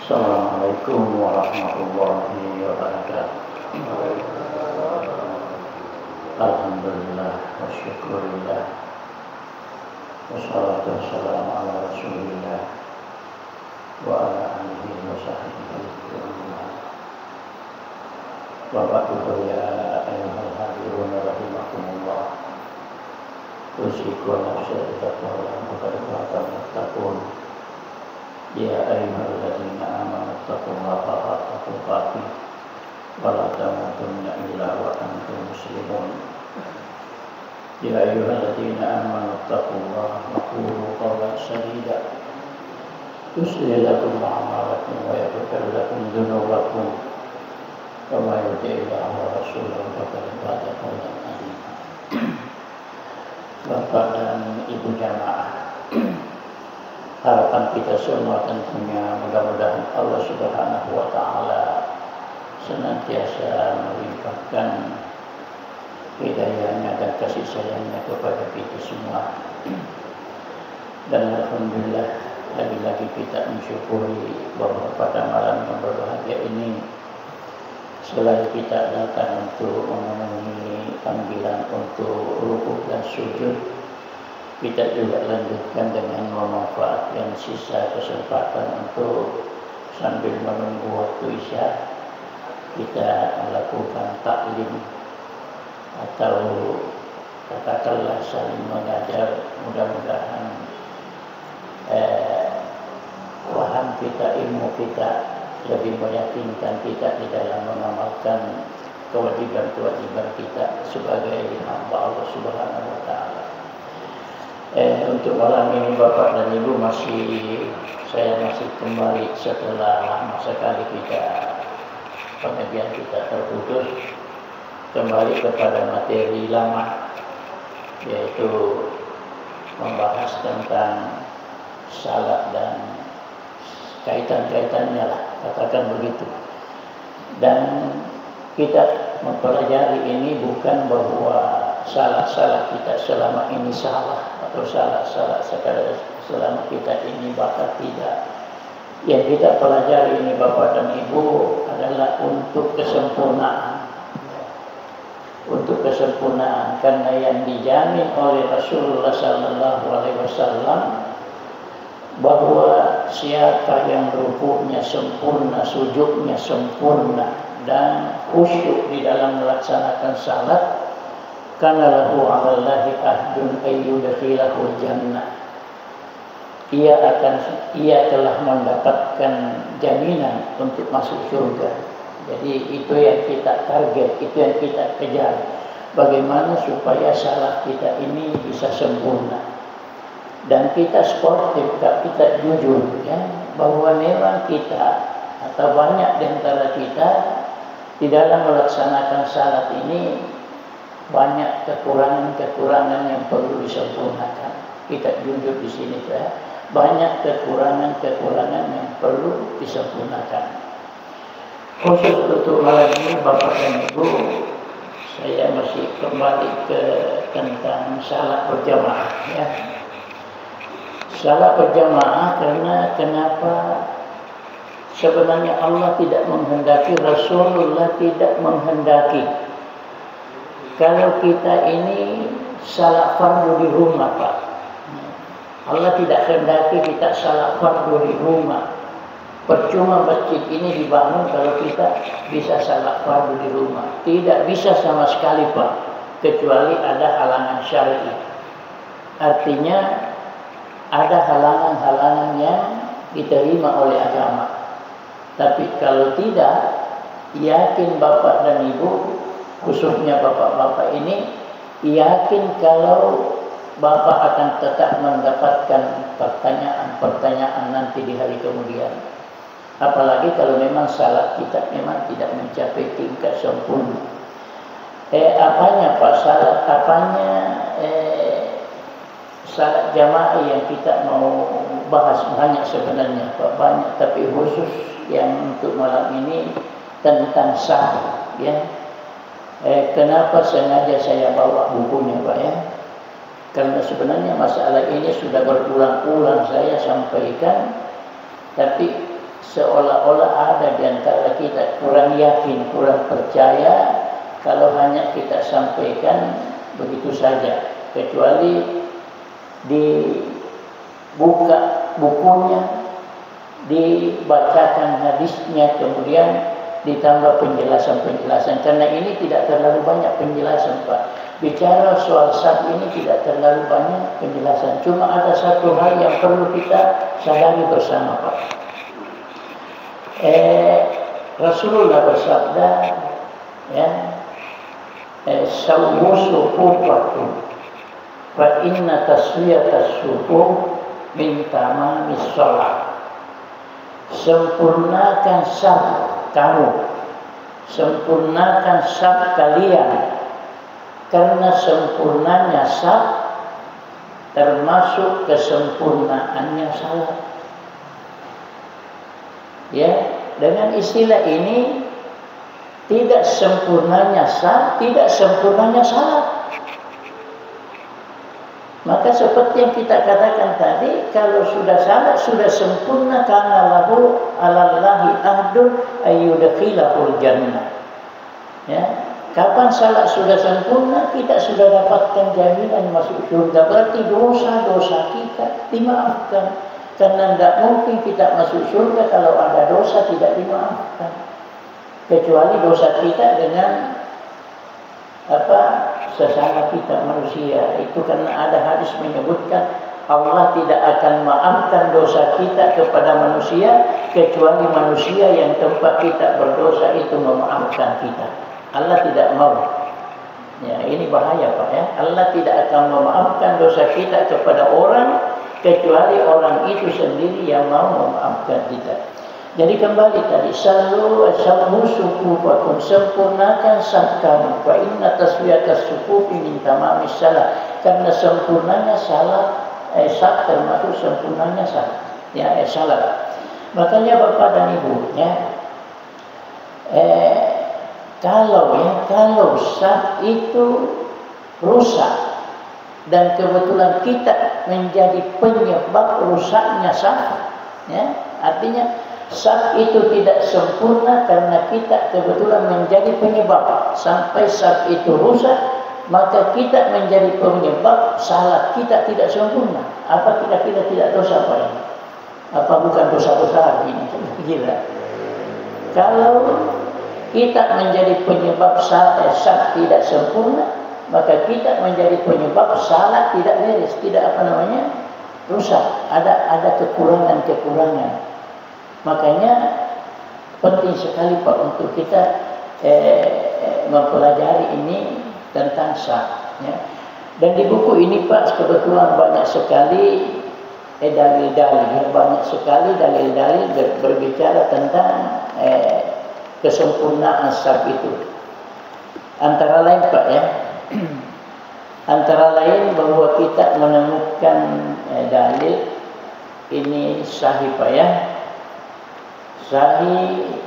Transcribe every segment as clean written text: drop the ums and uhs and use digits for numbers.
Assalamualaikum warahmatullahi wabarakatuh. Alhamdulillah wa syukurillah wassalatu wassalamu ala rasulillah wa ala alihi wa sahbihi wa ba'du. Ya ayyuhal hadirun rahimakumullah, usiku wa nafsi taqwa wa taqun. Ya ayyuhalladzina amanu taqullaha haqqa tuqatih wa la tamutunna illa wa antum muslimun. Ya ayyuhalladzina amanu taqullaha wa qulu qawlan sadida yuslih lakum a'malakum wa yaghfir lakum dzunubakum wa may yuti'illaha wa rasulahu faqad faza fawzan 'azima. Bapak dan Ibu jamaah, harapan kita semua tentunya mudah-mudahan Allah Subhanahu wa Ta'ala senantiasa melimpahkan hidayahnya dan kasih sayangnya kepada kita semua. Dan alhamdulillah, lagi-lagi kita mensyukuri bahwa pada malam yang berbahagia ini, selain kita datang untuk memenuhi panggilan untuk rukuk dan sujud, kita juga lanjutkan dengan memanfaatkan sisa kesempatan untuk sambil menunggu waktu isya kita melakukan taklim atau katakanlah saling mengajar. Mudah-mudahan paham kita, ilmu kita lebih meyakinkan kita di dalam mengamalkan kewajiban-kewajiban kita sebagai hamba Allah Subhanahu wa Ta'ala. Untuk malam ini Bapak dan Ibu, saya masih kembali setelah lama sekali pengajian kita terputus, kembali kepada materi lama, yaitu membahas tentang salat dan kaitan-kaitannya lah, katakan begitu. Dan kita mempelajari ini bukan bahwa salah-salah kita selama ini salah atau salah-salah selama kita ini bakal tidak. Yang kita pelajari ini Bapak dan Ibu adalah untuk kesempurnaan. Untuk kesempurnaan, karena yang dijamin oleh Rasulullah Sallallahu Alaihi Wasallam bahwa siapa yang rukuknya sempurna, sujudnya sempurna, dan khusyuk di dalam melaksanakan salat, kana lahu 'alallahi ahdun ayyudkhilahul jannah. Ia telah mendapatkan jaminan untuk masuk surga. Jadi itu yang kita target, itu yang kita kejar. Bagaimana supaya salat kita ini bisa sempurna. Dan kita sportif, kita jujur ya, bahwa memang kita atau banyak di antara kita di dalam melaksanakan salat ini banyak kekurangan-kekurangan yang perlu disempurnakan. Kita jujur di sini ya, banyak kekurangan-kekurangan yang perlu disempurnakan. Khusus untuk malam ini Bapak dan Ibu, saya masih kembali ke tentang salat berjamaah ya. Salat berjamaah, karena kenapa sebenarnya Allah tidak menghendaki, Rasulullah tidak menghendaki kalau kita ini salat fardu di rumah, Pak. Allah tidak kehendaki kita salat fardu di rumah. Percuma masjid ini dibangun kalau kita bisa salat fardu di rumah. Tidak bisa sama sekali, Pak, kecuali ada halangan syar'i. Artinya ada halangan-halangan yang diterima oleh agama. Tapi kalau tidak, yakin Bapak dan Ibu, khususnya bapak-bapak ini, yakin kalau Bapak akan tetap mendapatkan pertanyaan-pertanyaan nanti di hari kemudian. Apalagi kalau memang salat kita memang tidak mencapai tingkat sempurna. Apanya Pak salat? Apanya salat jamaah yang kita mau bahas? Banyak sebenarnya Pak, banyak. Tapi khusus yang untuk malam ini tentang sah ya. Kenapa sengaja saya bawa bukunya Pak ya? Karena sebenarnya masalah ini sudah berulang-ulang saya sampaikan, tapi seolah-olah ada di antara kita kurang yakin, kurang percaya kalau hanya kita sampaikan begitu saja, kecuali dibuka bukunya, dibacakan hadisnya, kemudian ditambah penjelasan-penjelasan. Karena ini tidak terlalu banyak penjelasan, Pak. Bicara soal sab ini tidak terlalu banyak penjelasan. Cuma ada satu hal yang perlu kita sadari bersama, Pak. Rasulullah bersabda, ya, sawwu sufufakum fa inna taswiyatas sufuf min tamamis shalah. Sempurnakan saf kamu, sempurnakan saf kalian, karena sempurnanya saf termasuk kesempurnaannya salat. Ya, dengan istilah ini tidak sempurnanya saf, tidak sempurnanya salat. Maka seperti yang kita katakan tadi, kalau sudah salat sudah sempurna, karena lahu alallahi ahdun ayyudkhilahul jannah. Ya, kapan salat sudah sempurna, kita sudah dapatkan jaminan masuk surga. Berarti dosa-dosa kita dimaafkan. Karena tidak mungkin kita masuk surga kalau ada dosa tidak dimaafkan. Kecuali dosa kita dengan sesama kita manusia. Itu karena ada hadis menyebutkan Allah tidak akan maafkan dosa kita kepada manusia kecuali manusia yang tempat kita berdosa itu memaafkan kita. Allah tidak mau. Ya, ini bahaya, Pak, ya. Allah tidak akan memaafkan dosa kita kepada orang kecuali orang itu sendiri yang mau memaafkan kita. Jadi kembali tadi, sawwu sufufakum, sempurnakan saf kamu, fa inna taswiyatas sufufi min tamamis shalah, karena sempurnanya salat, saf termasuk sempurnanya salat, ya, salat. Makanya Bapak dan Ibu, ya, kalau saf itu rusak dan kebetulan kita menjadi penyebab rusaknya saf, ya, artinya saf itu tidak sempurna karena kita kebetulan menjadi penyebab sampai saf itu rusak, maka kita menjadi penyebab salat kita tidak sempurna. Apa kita tidak dosa, Pak? Apa bukan dosa besar ini? Gila. Kalau kita menjadi penyebab saf tidak sempurna, maka kita menjadi penyebab salat tidak beres, tidak rusak. Ada kekurangan. Makanya penting sekali, Pak, untuk kita mempelajari ini tentang saf, ya. Dan di buku ini, Pak, kebetulan banyak sekali dalil-dalil, ya, banyak sekali dalil-dalil berbicara tentang kesempurnaan saf itu. Antara lain, Pak, ya, antara lain bahwa kita menemukan dalil ini sahih, Pak, ya. Sahih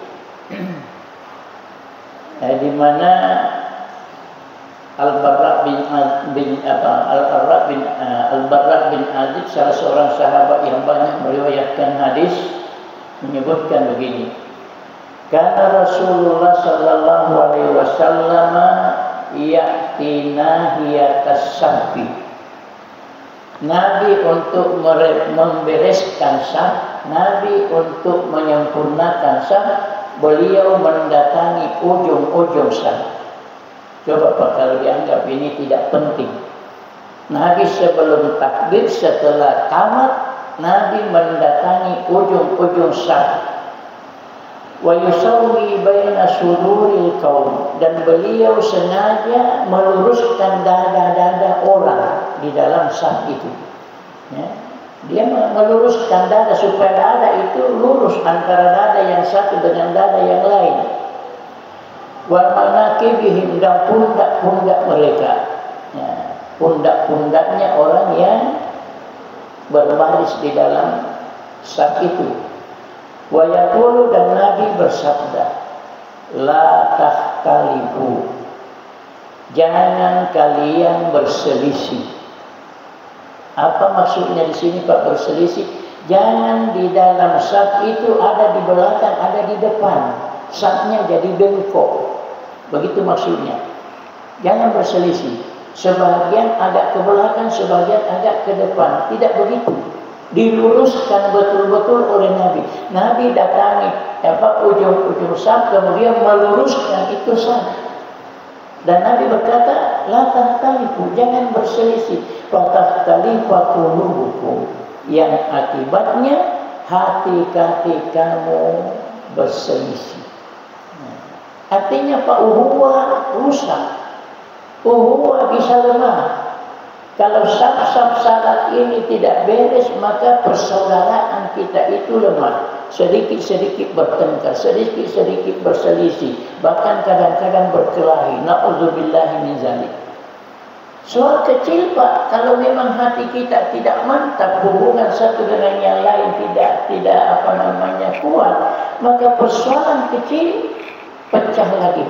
di mana Al-Barra bin Azib, salah seorang sahabat yang banyak meriwayatkan hadis, menyebutkan begini. Karena Rasulullah sallallahu alaihi wasallam ya'tina hiyatas safi. Nabi untuk membereskan saf, Nabi untuk menyempurnakan saf, beliau mendatangi ujung-ujung saf. Coba, Pak, kalau dianggap ini tidak penting. Nabi sebelum takbir, setelah tamat, Nabi mendatangi ujung-ujung saf. Wa yusawwi baina suduril qaum, dan beliau sengaja meluruskan dada-dada orang di dalam saf itu, ya. Dia meluruskan dada supaya dada itu lurus antara dada yang satu dengan dada yang lain. Wa manakibihim, dan pundak-pundak mereka, ya, pundak-pundaknya orang yang berbaris di dalam saf itu. Wa yaqulu, dan Nabi bersabda, la tahtalifu, jangan kalian berselisih. Apa maksudnya di sini, Pak, berselisih? Jangan di dalam saf itu ada di belakang, ada di depan. Safnya jadi bengkok. Begitu maksudnya. Jangan berselisih. Sebagian agak ke belakang, sebagian agak ke depan. Tidak begitu. Diluruskan betul-betul oleh Nabi. Nabi datangi ujung-ujung saf, kemudian meluruskan itu saf. Dan Nabi berkata, la tahtalifu, jangan berselisih. Fa takhtalifa qulubukum, yang akibatnya hati-hati kamu berselisih. Artinya uhuwah rusak, uhuwah bisa lemah. Kalau saf-saf salat ini tidak beres, maka persaudaraan kita itu lemah. Sedikit-sedikit bertengkar, sedikit-sedikit berselisih, bahkan kadang-kadang berkelahi. Na'udzubillahi min zalik. Soal kecil Pak, kalau memang hati kita tidak mantap, hubungan satu dengan yang lain tidak kuat, maka persoalan kecil pecah lagi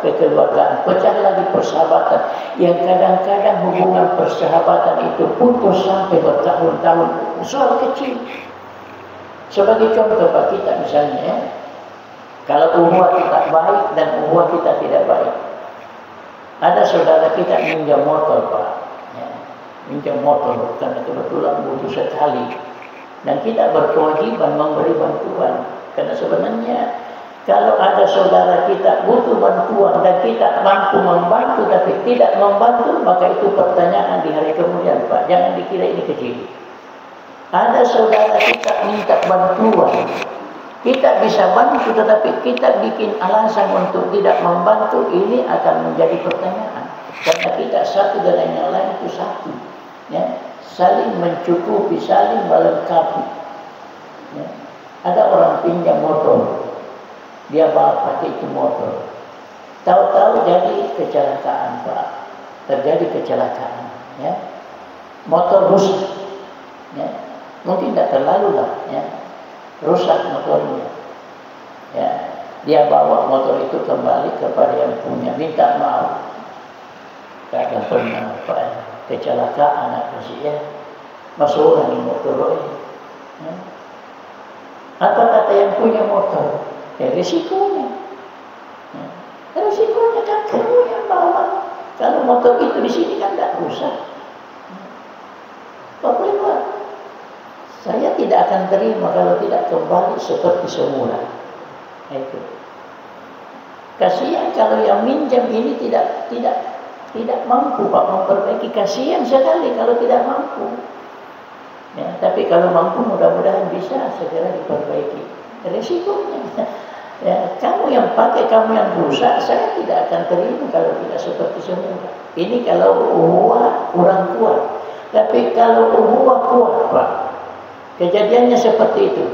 kekeluargaan, pecah lagi persahabatan, yang kadang-kadang hubungan persahabatan itu putus sampai bertahun-tahun. Soal kecil. Sebagai contoh Pak, kita misalnya, kalau ukhuwah kita baik dan ukhuwah kita tidak baik. Ada saudara kita minjam motor Pak, minjam motor karena kebetulan butuh sekali, dan kita berkewajiban memberi bantuan. Karena sebenarnya kalau ada saudara kita butuh bantuan dan kita mampu membantu tapi tidak membantu, maka itu pertanyaan di hari kemudian Pak. Jangan dikira ini kecil. Ada saudara kita minta bantuan, kita bisa bantu tetapi kita bikin alasan untuk tidak membantu, ini akan menjadi pertanyaan. Karena kita satu dengan yang lain itu satu, ya, saling mencukupi, saling melengkapi. Ya. Ada orang pinjam motor, dia bawa pakai itu motor, tahu-tahu jadi kecelakaan Pak, terjadi kecelakaan, ya, motor rusak, ya. Mungkin tidak terlalu lah, ya, rusak motornya, ya. Dia bawa motor itu kembali kepada yang punya, minta maaf, karena pernah Pak kecelakaan apa sih, ya, masuk orang di motor, ya. Apa kata yang punya motor? Ya, risikonya, ya. Risikonya kan kamu yang bawa. Kalau motor itu di sini kan tidak rusak. Pak Prima, saya tidak akan terima kalau tidak kembali seperti semula. Itu. Kasihan kalau yang minjam ini tidak mampu Pak memperbaiki. Kasihan sekali kalau tidak mampu. Ya, tapi kalau mampu mudah-mudahan bisa segera diperbaiki. Risikonya, ya, kamu yang pakai, kamu yang rusak, saya tidak akan terima kalau tidak seperti semula. Ini kalau ukhuwah kurang kuat. Tapi kalau ukhuwah kuat Pak, kejadiannya seperti itu.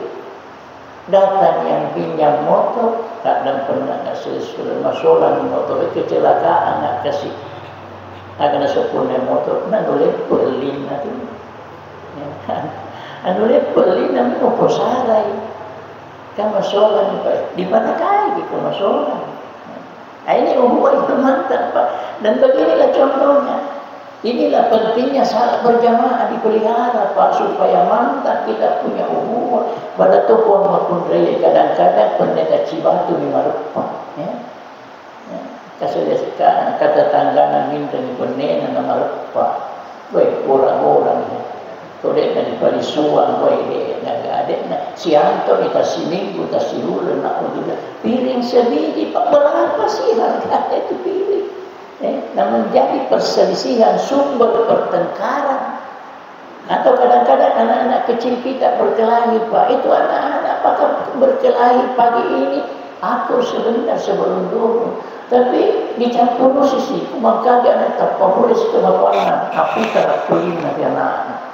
Datang yang pinjam motor, kadang pernah sudah masalah di motor, kecelakaan, nak kasih. Agak sepuluh motor, nanti pelin nanti. Anu pelin nanti mau posarai. Kan masalah di mana kaya gitu masalah. Nah, ini ukhuwah itu mantap Pak. Dan beginilah contohnya. Inilah pentingnya salat berjamaah dipelihara Pak, supaya mantap kita punya ukhuwah. Pada toko maupun raya kadang-kadang pendeta Cibatu Mimarupa, ya. Kasih kata tangganan minta ni penena Mimarupa. Baik orang-orang ya. Tolek na di palisuan, baik dia naga adek na sianto ita siminggu ta sihulan na udah piring sebiji Pak, berapa sih harganya itu piring? Namun jadi perselisihan, sumber pertengkaran. Atau kadang-kadang anak-anak kecil kita berkelahi Pak. Itu anak-anak apakah berkelahi pagi ini? Aku sebentar sebelum dulu, tapi dicampur sisi. Maka dia nak terpopulis ke bawah aku terpilih nanti anak.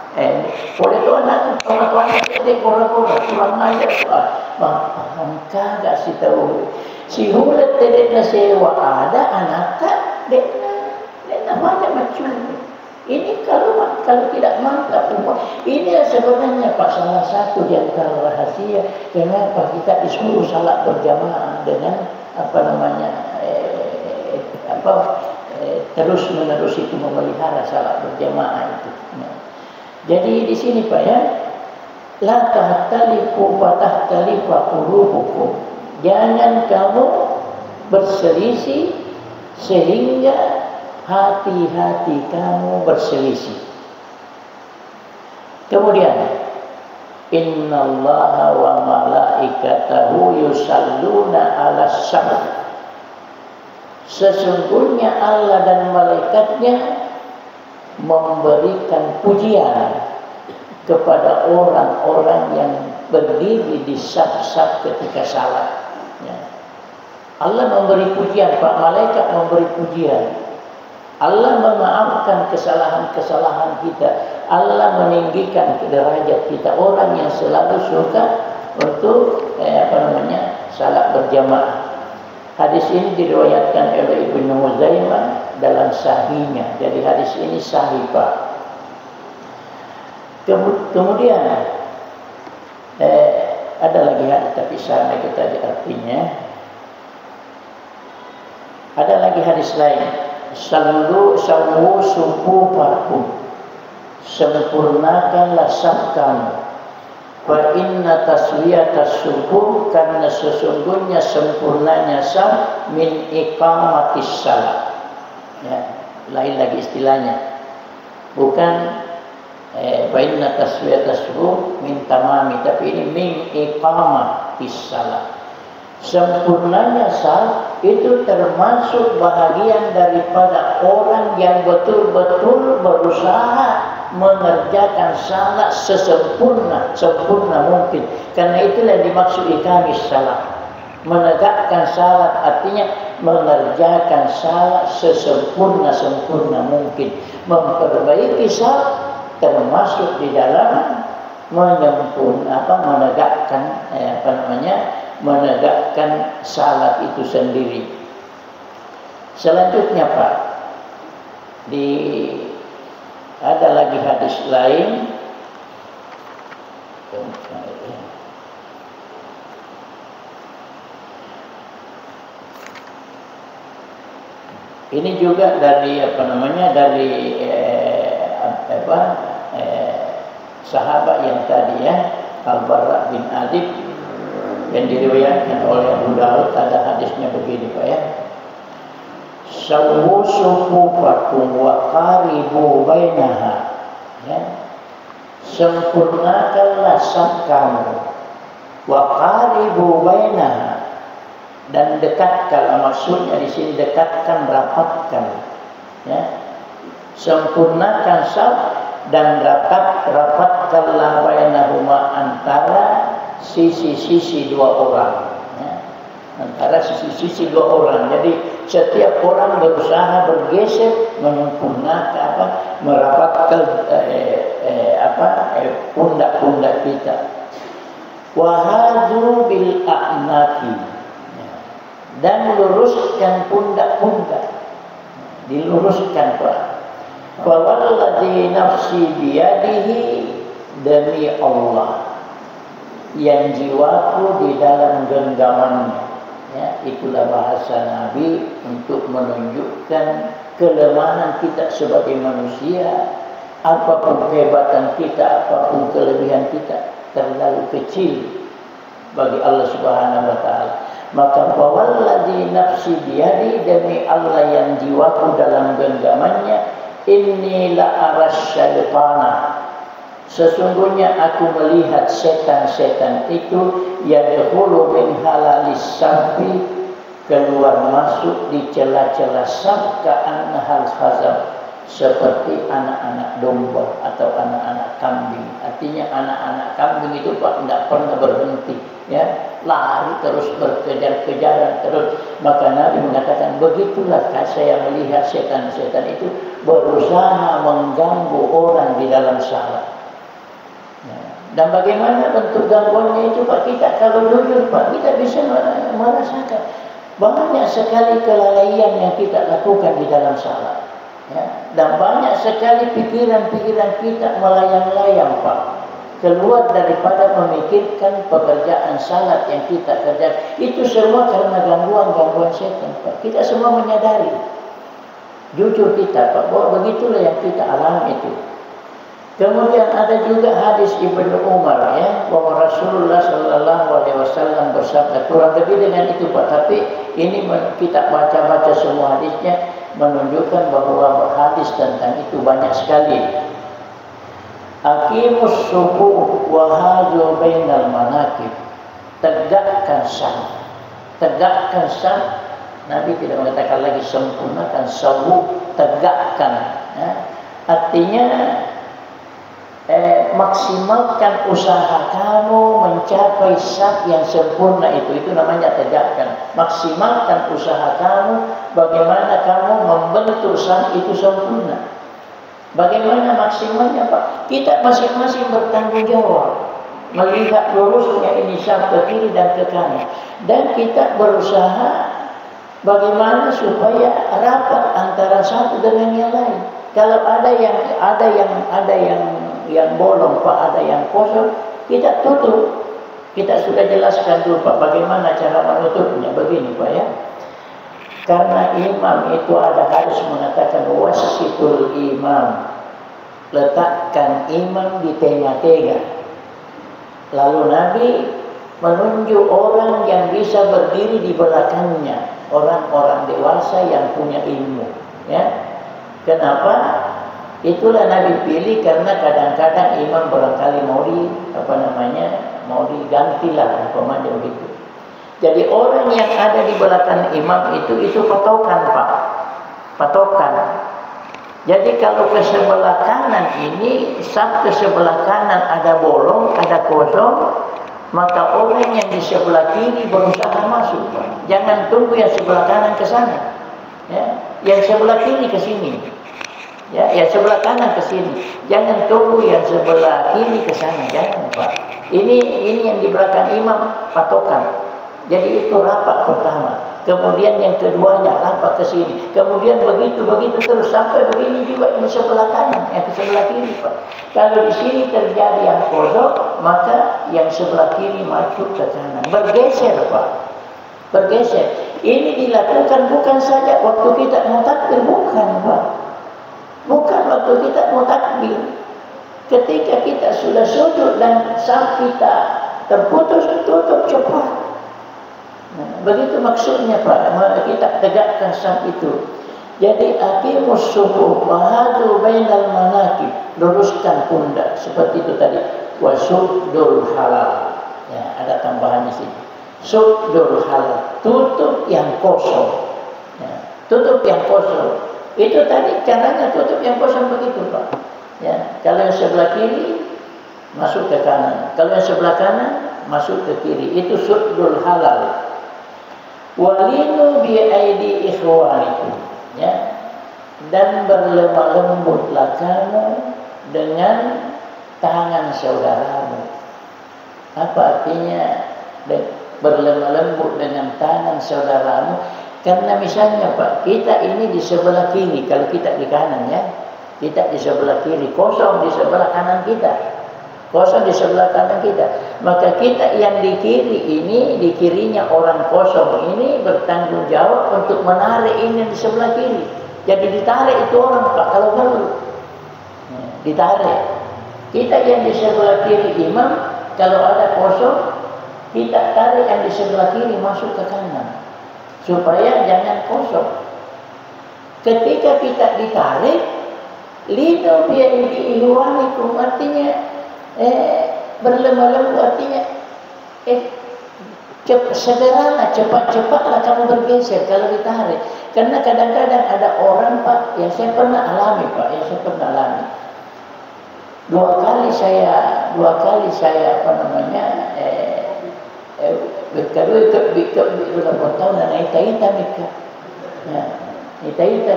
Oleh tu anak tuan-tuan dia kora-kora kurang ajar Pak. Maka gak si tahu. Si hulet tidak sewa ada anak tak. Dia namanya macam ini kalau tidak mantap umur. Inilah sebenarnya Pak salah satu di antara rahasia kenapa kita disuruh salat berjamaah dengan terus menerus itu memelihara salat berjamaah itu. Jadi di sini Pak ya, La tahtalifu fatahtalifa qulubukum. Jangan kamu berselisih sehingga hati-hati kamu berselisih. Kemudian innallaha wa malaikatahu yusalluna 'alas saff. Sesungguhnya Allah dan malaikatnya memberikan pujian kepada orang-orang yang berdiri di saf-saf ketika salat. Ya. Allah memberi pujian, Pak, malaikat memberi pujian. Allah memaafkan kesalahan-kesalahan kita. Allah meninggikan derajat kita. Orang yang selalu suka untuk salat berjamaah. Hadis ini diriwayatkan oleh Ibnu Huzaimah dalam sahihnya. Jadi hadis ini sahih, Pak. Kemudian ada lagi hadis, tapi sama kita di artinya. Ada lagi hadis lain. Sallu sufufakum. Sempurnakanlah saf kamu. Fa inna taswiyatas sufuf, karena sesungguhnya sempurnanya saf min iqamatis salat. Ya, lain lagi istilahnya. Bukan fa inna taswiyatas sufuf min tamami, tapi ini min iqamatis salat. Sempurnanya saf itu termasuk bahagian daripada orang yang betul-betul berusaha mengerjakan salat sempurna mungkin. Karena itulah yang dimaksud iqamis salat. Menegakkan salat artinya mengerjakan salat sesempurna mungkin. Memperbaiki salat termasuk di dalam menegakkan salat itu sendiri. Selanjutnya, Pak, ada lagi hadis lain. Ini juga dari sahabat yang tadi ya, Al-Bara bin Adib, yang diriwayatkan oleh Abu Daud. Ada hadisnya begini, Pak ya. Sawwu sufufakum wa qaribu bainaha. Ya. Sempurnakanlah saf kamu. Wa qaribu bainaha. Dan dekatkan, maksudnya di sini dekatkan, rapatkan. Ya. Sempurnakan saf dan rapatkanlah bainahuma, antara sisi-sisi dua orang. Ya. Antara sisi-sisi dua orang. Jadi setiap orang berusaha bergeser menyempurnakan merapatkan pundak-pundak kita. Wahadu bil a'naqi, dan luruskan pundak-pundak, diluruskan, Pak. Fa walladzi nafsi biyadihi, demi Allah yang jiwaku di dalam genggamannya. Ya, itulah bahasa Nabi untuk menunjukkan kelemahan kita sebagai manusia. Apapun kehebatan kita, apapun kelebihan kita, terlalu kecil bagi Allah Subhanahu wa taala. Maka fawalladzi nafsi biyadi, demi Allah yang jiwaku dalam genggamannya, inni la arasyaitana, sesungguhnya aku melihat setan-setan itu yadkhulu min halalis safi, keluar masuk di celah-celah saf ka'annahal khazab, seperti anak-anak domba atau anak-anak kambing. Artinya anak-anak kambing itu, Pak, tidak pernah berhenti, ya, lari terus, berkejar-kejaran terus. Maka Nabi mengatakan, begitulah saya melihat setan-setan itu berusaha mengganggu orang di dalam salat. Dan bagaimana bentuk gangguannya itu, Pak? Kita kalau jujur, Pak, kita bisa merasakan banyak sekali kelalaian yang kita lakukan di dalam salat. Ya. Dan banyak sekali pikiran-pikiran kita melayang-layang, Pak, keluar daripada memikirkan pekerjaan salat yang kita kerjakan. Itu semua karena gangguan-gangguan setan, Pak. Kita semua menyadari, jujur kita, Pak, bahwa begitulah yang kita alami itu. Kemudian ada juga hadis Ibnu Umar ya, bahwa Rasulullah Shallallahu Alaihi Wasallam bersabda, kurang lebih dengan itu Pak. Tapi ini kita baca-baca semua hadisnya menunjukkan bahwa hadis tentang itu banyak sekali. Aqimus subuh wa hadu bainal manakib. Tegakkan saf. Tegakkan saf. Nabi tidak mengatakan lagi sempurnakan, subuh tegakkan. Ya. Artinya maksimalkan usaha kamu mencapai saf yang sempurna itu namanya tegakkan. Maksimalkan usaha kamu bagaimana kamu membentuk saf itu sempurna. Bagaimana maksimalnya Pak? Kita masing-masing bertanggung jawab melihat lurusnya ini saf ke kiri dan ke kanan, dan kita berusaha bagaimana supaya rapat antara satu dengan yang lain. Kalau ada yang bolong Pak, ada yang kosong, kita tutup. Kita sudah jelaskan dulu Pak bagaimana cara menutupnya. Begini Pak ya. Karena imam itu harus mengatakan wasitul imam. Letakkan imam di tengah-tengah. Lalu Nabi menunjuk orang yang bisa berdiri di belakangnya, orang-orang dewasa yang punya ilmu. Ya. Kenapa? Itulah Nabi pilih karena kadang-kadang imam barangkali mau digantilah umpamanya begitu. Jadi orang yang ada di belakang imam itu patokan Pak, patokan. Jadi kalau ke sebelah kanan ini, saat ke sebelah kanan ada bolong, ada kosong, maka orang yang di sebelah kiri berusaha masuk Pak. Jangan tunggu yang sebelah kanan ke sana, ya, yang sebelah kiri ke sini. Ya, yang sebelah kanan ke sini. Jangan tunggu yang sebelah kiri ke sana, jangan Pak. Ini yang di belakang imam patokan. Jadi itu rapat pertama. Kemudian yang keduanya rapat ke sini. Kemudian begitu terus sampai begini juga yang sebelah kanan, yang ke sebelah kiri Pak. Kalau di sini terjadi yang kosong, maka yang sebelah kiri maju ke kanan. Bergeser Pak. Bergeser. Ini dilakukan bukan saja waktu kita mau takbir, bukan Pak. Bukan waktu kita mau takbir. Ketika kita sudah sujud dan saf kita terputus, tutup cepat. Nah, begitu maksudnya Pak. Kita tegakkan saf itu. Jadi aqimus subuh wa hadu bainal manakib. Luruskan pundak seperti itu tadi. Wasuddul halal. Ya, ada tambahan di sini. Suddul halal. Tutup yang kosong. Ya, tutup yang kosong. Itu tadi caranya tutup yang kosong begitu Pak. Ya, kalau yang sebelah kiri masuk ke kanan, kalau yang sebelah kanan masuk ke kiri. Itu suddul halal. Walinu bi aidi ikhwanikum. Ya. Dan berlemah lembutlah kamu dengan tangan saudaramu. Apa artinya berlemah lembut dengan tangan saudaramu? Karena misalnya Pak, kita ini di sebelah kiri, kalau kita di kanan ya, kita di sebelah kiri, kosong di sebelah kanan kita, kosong di sebelah kanan kita. Maka kita yang di kiri ini, di kirinya orang kosong ini bertanggung jawab untuk menarik ini di sebelah kiri. Jadi ditarik itu orang Pak, kalau perlu ditarik. Kita yang di sebelah kiri imam, kalau ada kosong, kita tarik yang di sebelah kiri masuk ke kanan. Supaya jangan kosong. Ketika kita ditarik, lino biaidi ihwanikum, artinya berlemah lembut, artinya sederhana, cepat-cepatlah kamu bergeser kalau ditarik. Karena kadang-kadang ada orang Pak, yang saya pernah alami Pak, dua kali saya Kalau berapa tahun na ita-ita mika. Ita-ita.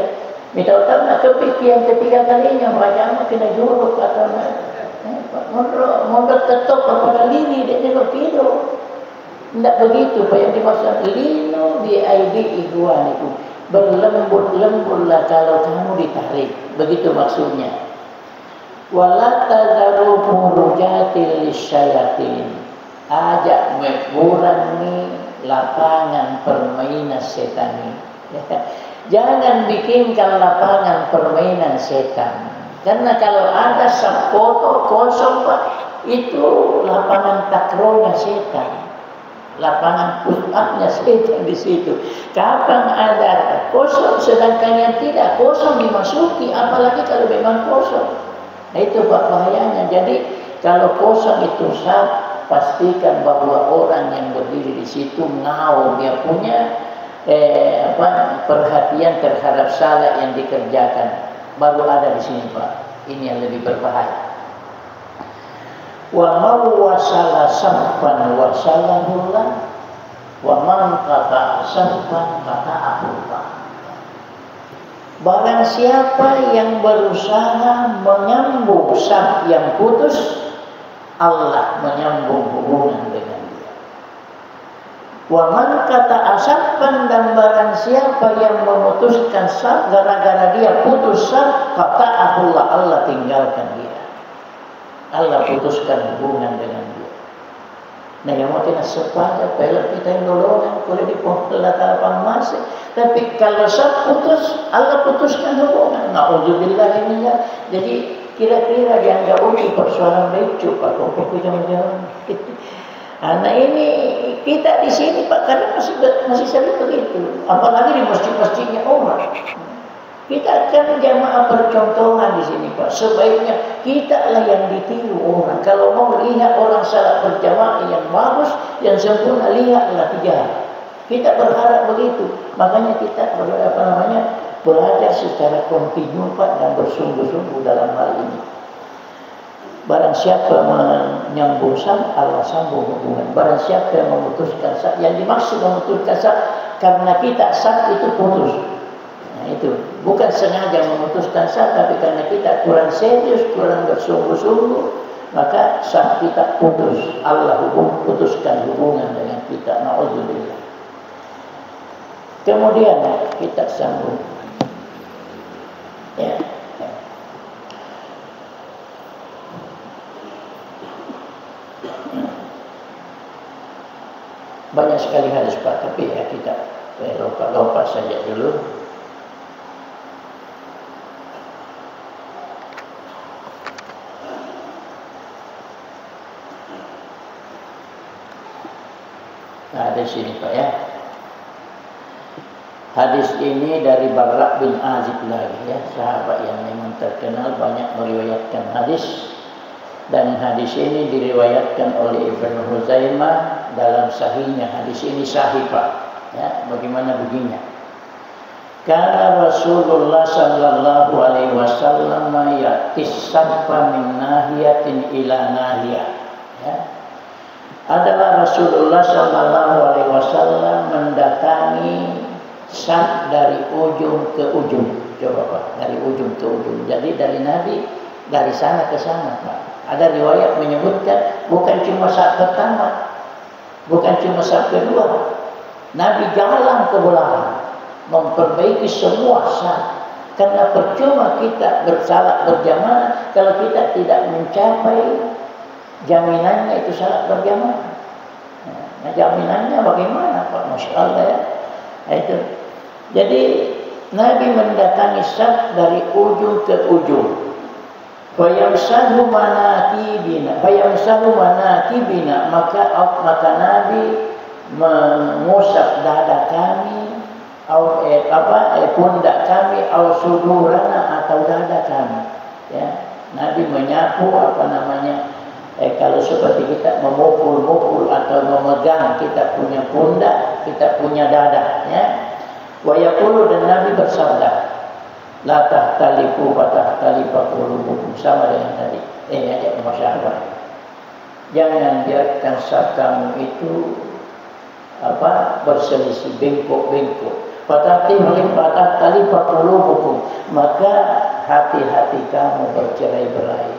Minta utang na yang ketiga kalinya macam kinajurok atau na. Mau berketok kepada lini dia berpido. Tidak begitu Pak yang dimaksud lino bi aidi ihwanikum. Berlembut-lembutlah kalau kamu ditarik. Begitu maksudnya. Wala tazaru murujatil lisyayatin. Ajak mengurangi lapangan permainan setan. Jangan bikinkan lapangan permainan setan. Karena kalau ada foto kosong Pak, itu lapangan takronya setan, lapangan push-up-nya setan di situ. Kapan ada kosong, sedangkan yang tidak kosong dimasuki, apalagi kalau memang kosong. Nah itu Pak bahayanya. Jadi kalau kosong itu sah, pastikan bahwa orang yang berdiri di situ ngau, dia punya perhatian terhadap salat yang dikerjakan. Baru ada di sini Pak. Ini yang lebih berbahaya. Wa man wasala safan wasalahullah wa man qata'a safan qata'ahullah. Barang siapa yang berusaha menyambung saf yang putus, Allah menyambung hubungan dengan dia. Wa man qata'a safan, dan barang siapa yang memutuskan saf gara-gara dia putus saf, qata'ahullah, Allah tinggalkan dia. Allah putuskan hubungan dengan dia. Nah yang mau tina sepakat pelak kita yang dolongan boleh dipohlah tapang masih. Tapi kalau sah putus, Allah putuskan hubungan. Na'udzubillah ini ya. Jadi kira-kira yang enggak uji persoalan becu Pak, kok jangan-jangan. Nah ini kita di sini Pak, karena masih sering begitu. Apalagi di masjid-masjidnya orang. Kita kan jamaah percontohan di sini Pak. Sebaiknya kita lah yang ditiru orang. Kalau mau lihat orang salat berjamaah yang bagus, yang sempurna, lihatlah tiga. Kita berharap begitu. Makanya kita belajar secara kontinu Pak, dan bersungguh-sungguh dalam hal ini. Barang siapa menyambung saf, Allah sambung hubungan. Barang siapa yang memutuskan saf, yang dimaksud memutuskan saf karena kita saf itu putus. Nah itu bukan sengaja memutuskan saf, tapi karena kita kurang serius, kurang bersungguh-sungguh, maka saf kita putus. Allah putuskan hubungan dengan kita. Na'udzubillah. Kemudian kita sambung. Ya. Banyak sekali hadis Pak, tapi ya kita lupa saja dulu. Nah, ada sini Pak ya. Hadis ini dari Barra bin Azib lagi ya, sahabat yang memang terkenal, banyak meriwayatkan hadis. Dan hadis ini diriwayatkan oleh Ibnu Huzaimah dalam sahihnya. Hadis ini sahih Pak ya. Bagaimana begini? Karena Rasulullah sallallahu alaihi wasallam ya'tis safa min nahiyatin ila nahiyah ya. Adalah Rasulullah sallallahu alaihi wasallam mendatangi saf dari ujung ke ujung. Coba Pak, dari ujung ke ujung. Jadi dari Nabi dari sana ke sana Pak. Ada riwayat menyebutkan bukan cuma saf pertama, bukan cuma saf kedua. Nabi jalan ke belakang memperbaiki semua saf. Karena percuma kita bersalat berjamaah kalau kita tidak mencapai jaminannya itu salat berjamaah. Nah, jaminannya bagaimana Pak? Masya Allah ya. Nah, itu. Jadi Nabi mendatangi saf dari ujung ke ujung. Fayamsahu manakibina, maka Nabi mengusap dada kami, pundak kami, sudurana atau dada kami. Ya, Nabi menyapu kalau seperti kita memukul atau memegang kita punya pundak, kita punya dada. Ya, wa yaqulu, dan Nabi bersabda, la tahtalifu wa tahtalifa qulubukum, sama dengan tadi. Ajak masyarakat. Jangan biarkan saf kamu itu berselisih, bengkok-bengkok. Tahtalifa qulubukum, maka hati-hati kamu bercerai-berai.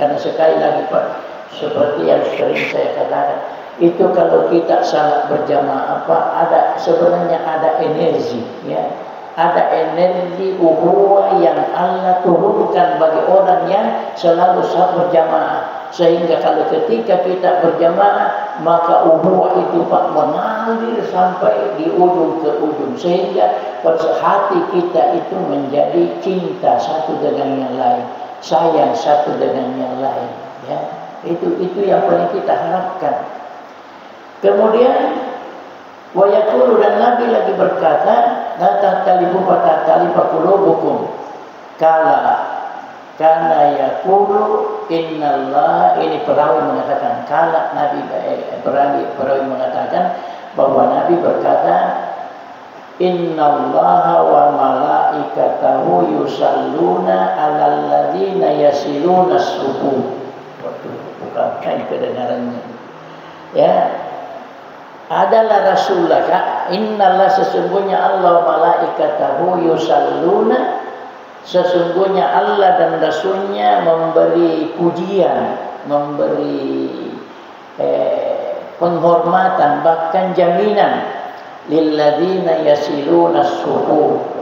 Karena sekali lagi Pak, seperti yang sering saya katakan, itu kalau kita salat berjamaah sebenarnya ada energi ya. Ada energi ukhuwah yang Allah turunkan bagi orang yang selalu saf berjamaah. Sehingga kalau ketika kita berjamaah, maka ukhuwah itu Pak mengalir sampai di ujung ke ujung. Sehingga hati kita itu menjadi cinta satu dengan yang lain. sayang satu dengan yang lain, ya. Itu yang paling kita harapkan. Kemudian wa yaqulu, dan Nabi lagi berkata, la tatalibu fa tatalibu qulubukum, kala karena yaqulu innallaha, ini perawi mengatakan, kala Nabi perawi mengatakan bahwa Nabi berkata, innallaha wa malaikatahu yusalluna 'alal ladzina yasiluna as-subuh. Waduh, bukan kedengarannya. Ya. Adalah Rasulullah, innallaha, sesungguhnya Allah, malaikatahu yusalluna, sesungguhnya Allah dan Rasulnya memberi pujian, memberi penghormatan, bahkan jaminan lilladzina yasiluna as-suhur,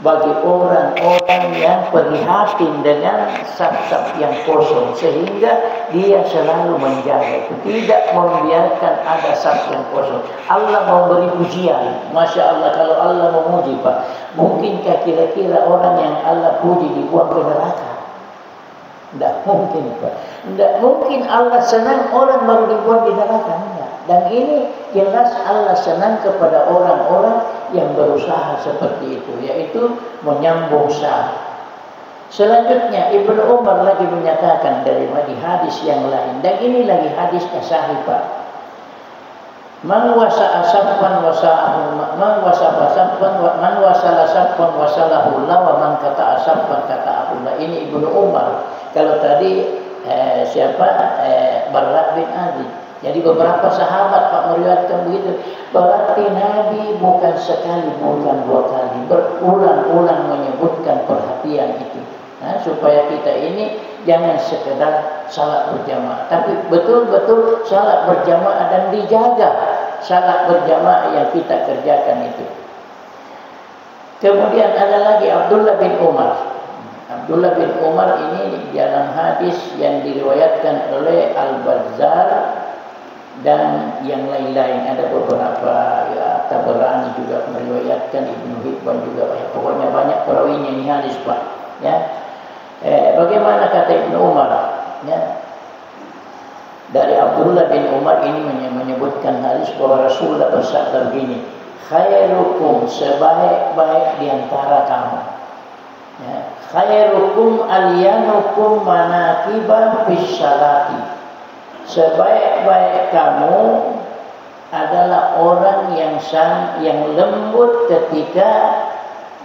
bagi orang-orang yang prihatin dengan saf-saf yang kosong, sehingga dia selalu menjaga itu, tidak membiarkan ada saf yang kosong. Allah memberi pujian, Masya Allah. Kalau Allah memuji, Pak, mungkinkah kira-kira orang yang Allah puji dibuang ke neraka? Tidak mungkin, Pak. Tidak mungkin Allah senang orang baru dibuang di neraka. Tidak. Dan ini jelas Allah senang kepada orang-orang yang berusaha seperti itu, yaitu menyambung saf. Selanjutnya Ibnu Umar lagi menyatakan dari hadis yang lain, dan ini lagi hadisnya sahih, Pak. Man wasa'a sabban wasa'ahu, man wasa'a sabban wa man wasala sabban wasalahu la, wa man qata'a sabban qata'ahu la. Ini Ibnu Umar. Kalau tadi Barra bin Azib. Jadi beberapa sahabat, Pak, meriwayatkan begitu. Berarti Nabi bukan sekali, bukan dua kali, berulang-ulang menyebutkan perhatian itu. Nah, supaya kita ini jangan sekedar salat berjamaah, tapi betul-betul salat berjamaah dan dijaga salat berjamaah yang kita kerjakan itu. Kemudian ada lagi Abdullah bin Umar. Abdullah bin Umar ini dalam hadis yang diriwayatkan oleh Al-Bazzar dan yang lain-lain, ada beberapa, ya, Tabarani juga meriwayatkan, Ibnu Hibban juga, ya, pokoknya banyak perawinya ini hadis, Pak, ya. Bagaimana kata Ibnu Umar, ya, dari Abdullah bin Umar ini menyebutkan hadis bahwa Rasulullah bersabda begini, khairukum, sebaik-baik di antara kamu, ya, khairukum alyanukum manakiban fis salati, sebaik-baik kamu adalah orang yang lembut ketika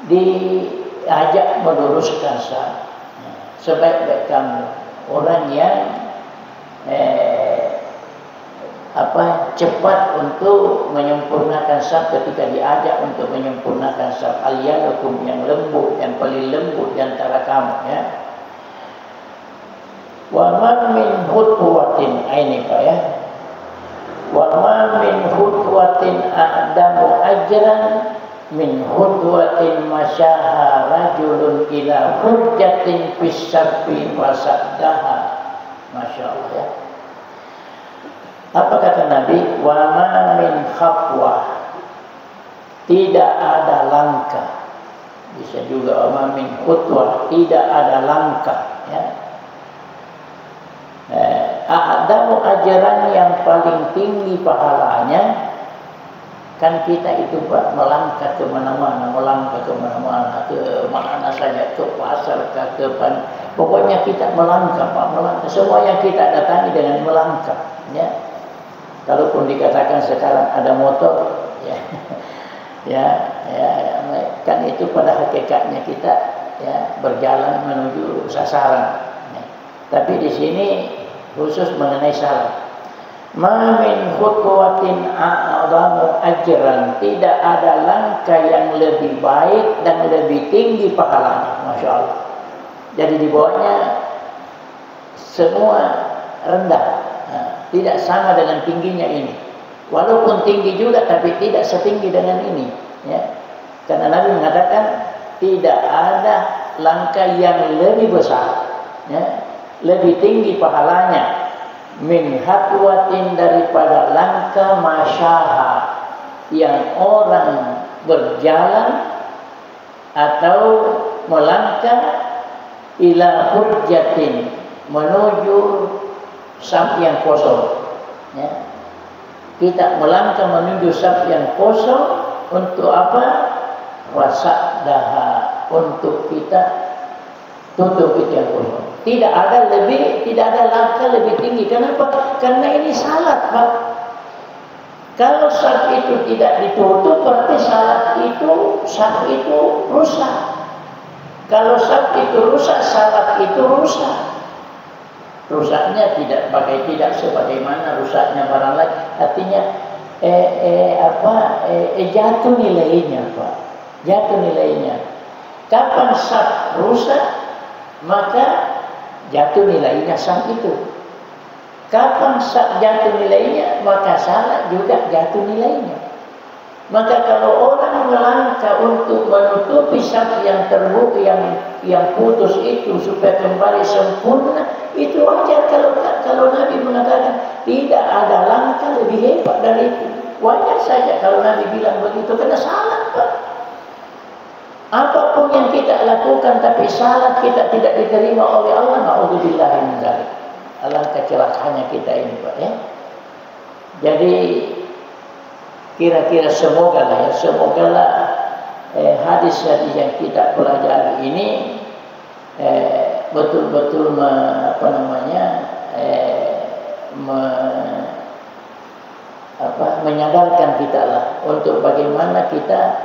diajak meluruskan saf. Sebaik-baik kamu orang yang cepat untuk menyempurnakan saf ketika diajak untuk menyempurnakan saf. Al-yanukum, yang lembut, yang paling lembut di antara kamu, ya. Wa ma min khutwatin, ini Pak, ya. Wa ma min khutwatin a'damu ajran min khutwatin masyaha rajulun ila hujjatin fis safi fasaddaha. Masya Allah, ya. Apa kata Nabi? Wa ma min khafwah, tidak ada langkah. Bisa juga wa ma min khutwah, tidak ada langkah, ya. A'damu ajaran, yang paling tinggi pahalanya. Kan kita itu, Pak, melangkah kemana-mana, ke mana saja, ke pasar, pokoknya kita melangkah, Pak, melangkah. Semua yang kita datangi dengan melangkah, ya. Kalaupun dikatakan sekarang ada motor, ya, kan itu pada hakikatnya kita, ya, berjalan menuju sasaran. Ya. Tapi di sini khusus mengenai salat. Ma min khutwatin a'zamu ajran, tidak ada langkah yang lebih baik dan lebih tinggi pahalanya. Masya Allah. Jadi di bawahnya semua rendah, tidak sama dengan tingginya ini. Walaupun tinggi juga, tapi tidak setinggi dengan ini, ya. Karena Nabi mengatakan tidak ada langkah yang lebih besar, ya, lebih tinggi pahalanya, min hatwatin, daripada langkah masyaha, yang orang berjalan atau melangkah ila hujjatin, menuju saf yang kosong. Ya. Kita melangkah menuju saf yang kosong untuk apa? Wasaddaha, untuk kita tutup itu yang kosong. Tidak ada langkah lebih tinggi. Kenapa? Karena ini salat, Pak. Kalau saf itu tidak ditutup, berarti saf itu rusak. Kalau saf itu rusak, salat itu rusak. Rusaknya tidak sebagaimana rusaknya barang lain. Artinya jatuh nilainya, Pak. Jatuh nilainya. Kapan saf rusak, maka jatuh nilainya saf itu. Kapan saf jatuh nilainya, maka salat juga jatuh nilainya. Maka kalau orang melangkah untuk menutupi saf yang terbuka, yang putus itu supaya kembali sempurna, itu wajar. Kalau Nabi mengatakan tidak ada langkah lebih hebat dari itu, wajar saja kalau Nabi bilang begitu, karena salat, Pak. Apapun yang kita lakukan tapi salat kita tidak diterima oleh Allah, na'udzubillah min dzalik. Alangkah celakanya kita ini, Pak, ya. Jadi kira-kira semogalah hadis-hadis yang kita pelajari ini betul-betul menyadarkan kita lah untuk bagaimana kita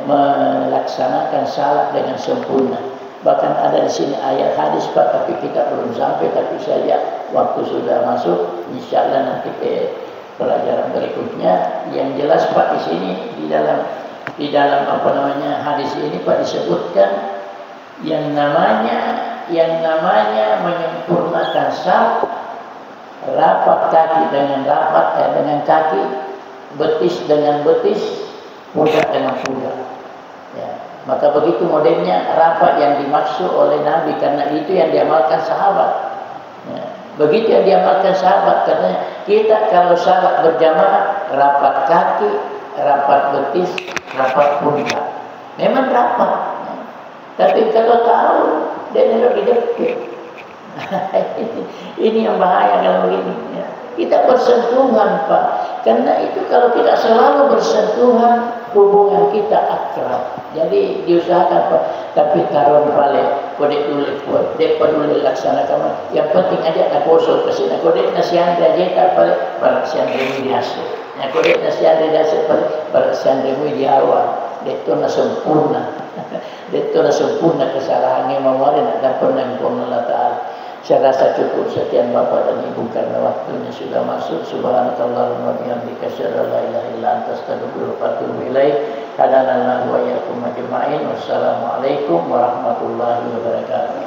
melaksanakan salat dengan sempurna. Bahkan ada di sini ayat hadis, Pak, tapi kita belum sampai, tapi saja waktu sudah masuk. Insyaallah nanti pelajaran berikutnya. Yang jelas, Pak, di sini di dalam hadis ini, Pak, disebutkan yang namanya menyempurnakan saf, rapat kaki dengan kaki, betis dengan betis, pundak dengan pundak. Ya. Maka begitu modelnya rapat yang dimaksud oleh Nabi, karena itu yang diamalkan sahabat. Ya. Begitu yang diamalkan sahabat, karena kita kalau salat berjamaah, rapat kaki, rapat betis, rapat pundak. Memang rapat. Ya. Tapi kalau tahu, dia lebih dekat. Ini yang bahaya kalau begini. Ya. Kita bersentuhan, Pak. Karena itu kalau kita selalu bersentuhan, hubungan kita akrab. Jadi diusahakan, Pak. Tapi taruh balik, kode peduli laksanakan. Yang penting aja tak kosong kesini. Kode nasihan dia balik, nasihan demi dihasil. Kode nasihan dia balik, nasihan demi diawal. Itu na sempurna. Itu na sempurna kesalahannya memarin dan pernah Allah Ta'ala. Saya rasa cukup sekian Bapak dan Ibu karena waktunya sudah masuk. Subhanakallahumma wa bihamdika asyhadu an la ilaha illa anta astaghfiruka wa atubu ilaik. Hadanallahu wa iyyakum ajma'in. Wassalamualaikum warahmatullahi wabarakatuh.